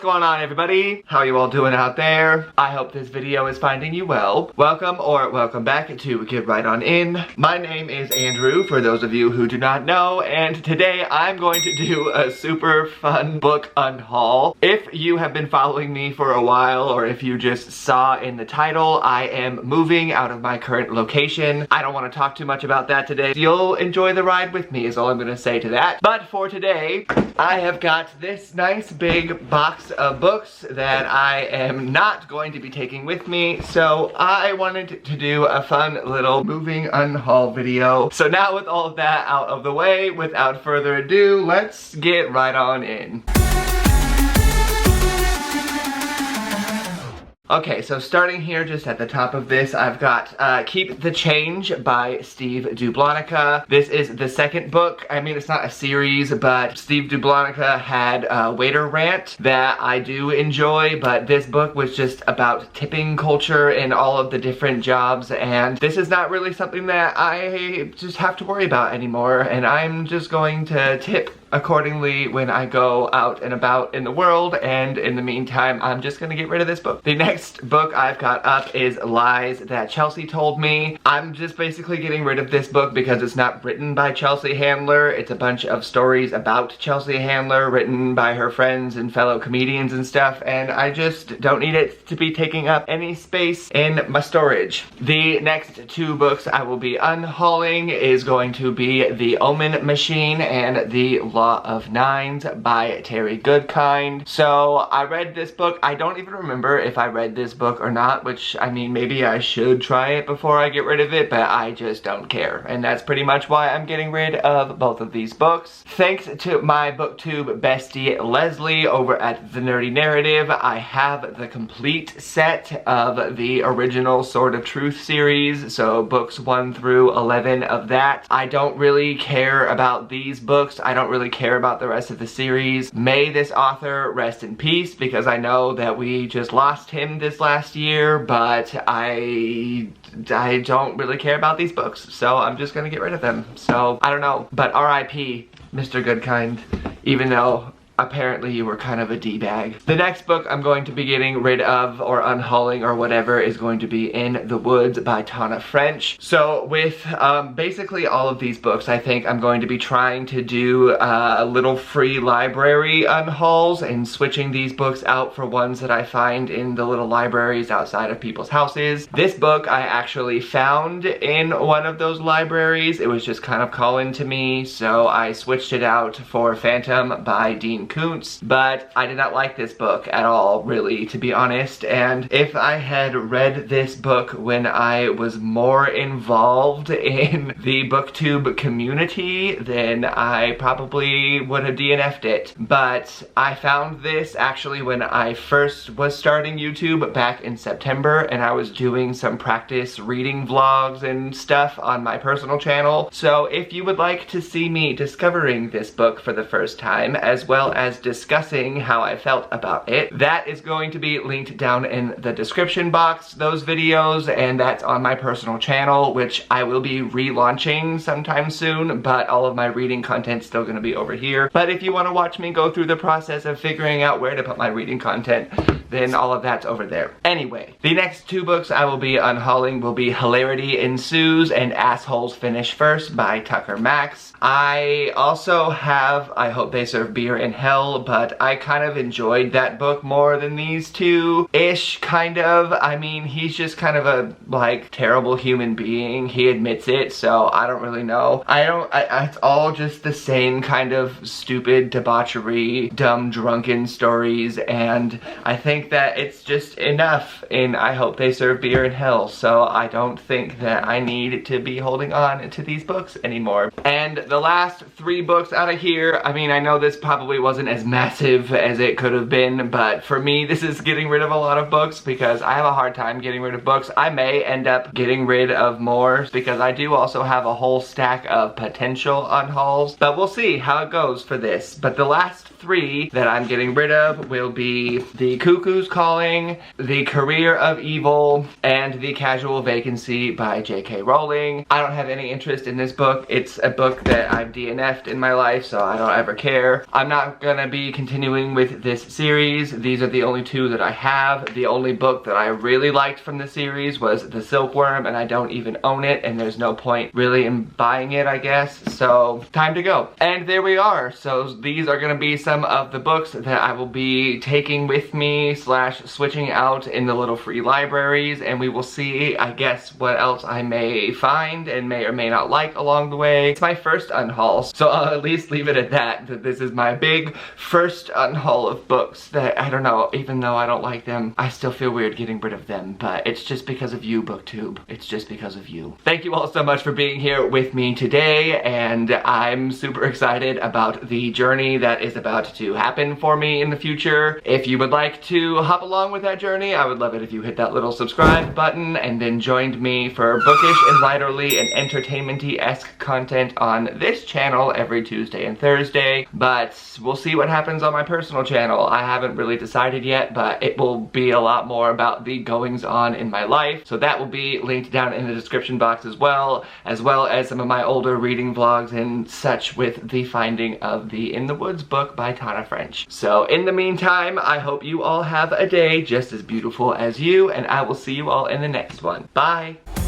going on, everybody? How you all doing out there? I hope this video is finding you well. Welcome or welcome back to Get Right On In. My name is Andrew, for those of you who do not know, and today I'm going to do a super fun book unhaul. If you have been following me for a while, or if you just saw in the title, I am moving out of my current location. I don't want to talk too much about that today. You'll enjoy the ride with me is all I'm going to say to that. But for today, I have got this nice big box of books that I am not going to be taking with me, so I wanted to do a fun little moving unhaul video. So now with all of that out of the way, without further ado, let's get right on in. Okay, so starting here just at the top of this, I've got Keep the Change by Steve Dublonica. This is the second book. I mean, it's not a series, but Steve Dublonica had a waiter rant that I do enjoy, but this book was just about tipping culture in all of the different jobs, and this is not really something that I just have to worry about anymore, and I'm just going to tip accordingly when I go out and about in the world, and in the meantime, I'm just gonna get rid of this book. The next book I've got up is Lies That Chelsea Told Me. I'm just basically getting rid of this book because it's not written by Chelsea Handler. It's a bunch of stories about Chelsea Handler written by her friends and fellow comedians and stuff, and I just don't need it to be taking up any space in my storage. The next two books I will be unhauling is going to be The Omen Machine and The Law of Nines by Terry Goodkind. So I read this book. I don't even remember if I read this book or not, which, I mean, maybe I should try it before I get rid of it, but I just don't care. And that's pretty much why I'm getting rid of both of these books. Thanks to my booktube bestie Leslie over at The Nerdy Narrative, I have the complete set of the original Sword of Truth series, so books 1 through 11 of that. I don't really care about these books. I don't really care about the rest of the series. May this author rest in peace, because I know that we just lost him this last year, but I don't really care about these books, so I'm just gonna get rid of them. So, I don't know, but RIP, Mr. Goodkind, even though apparently you were kind of a D-bag. The next book I'm going to be getting rid of, or unhauling, or whatever, is going to be In the Woods by Tana French. So with basically all of these books, I think I'm going to be trying to do a little free library unhauls and switching these books out for ones that I find in the little libraries outside of people's houses. This book I actually found in one of those libraries. It was just kind of calling to me, so I switched it out for Phantom by Dean Koontz, but I did not like this book at all, really, to be honest, and if I had read this book when I was more involved in the booktube community, then I probably would have DNF'd it. But I found this actually when I first was starting YouTube back in September, and I was doing some practice reading vlogs and stuff on my personal channel, so if you would like to see me discovering this book for the first time, as well as discussing how I felt about it, that is going to be linked down in the description box, those videos, and that's on my personal channel, which I will be relaunching sometime soon, but all of my reading content's still gonna be over here. But if you want to watch me go through the process of figuring out where to put my reading content, then all of that's over there. Anyway, the next two books I will be unhauling will be Hilarity Ensues and Assholes Finish First by Tucker Max. I also have I Hope They Serve Beer in Hell, but I kind of enjoyed that book more than these two-ish, kind of. I mean, he's just kind of a, like, terrible human being. He admits it, so I don't really know. It's all just the same kind of stupid debauchery, dumb, drunken stories, and I think that it's just enough in I Hope They Serve Beer in Hell, so I don't think that I need to be holding on to these books anymore. And the last three books out of here, I mean, I know this probably wasn't as massive as it could have been, but for me, this is getting rid of a lot of books because I have a hard time getting rid of books. I may end up getting rid of more because I do also have a whole stack of potential unhauls, but we'll see how it goes for this. But the last three that I'm getting rid of will be The Cuckoo Who's Calling, The Career of Evil, and The Casual Vacancy by J.K. Rowling. I don't have any interest in this book. It's a book that I've DNF'd in my life, so I don't ever care. I'm not gonna be continuing with this series. These are the only two that I have. The only book that I really liked from the series was The Silkworm, and I don't even own it, and there's no point really in buying it, I guess. So, time to go. And there we are. So these are gonna be some of the books that I will be taking with me / switching out in the little free libraries, and we will see, I guess, what else I may find and may or may not like along the way. It's my first unhaul, so I'll at least leave it at that this is my big first unhaul of books that, I don't know, even though I don't like them, I still feel weird getting rid of them, but it's just because of you, BookTube. It's just because of you. Thank you all so much for being here with me today, and I'm super excited about the journey that is about to happen for me in the future. If you would like to hop along with that journey, I would love it if you hit that little subscribe button and then joined me for bookish and lighterly and entertainment-y-esque content on this channel every Tuesday and Thursday. But we'll see what happens on my personal channel. I haven't really decided yet, but it will be a lot more about the goings-on in my life. So that will be linked down in the description box as well as some of my older reading vlogs and such with the finding of the In the Woods book by Tana French. So in the meantime, I hope you all have a day just as beautiful as you, and I will see you all in the next one. Bye!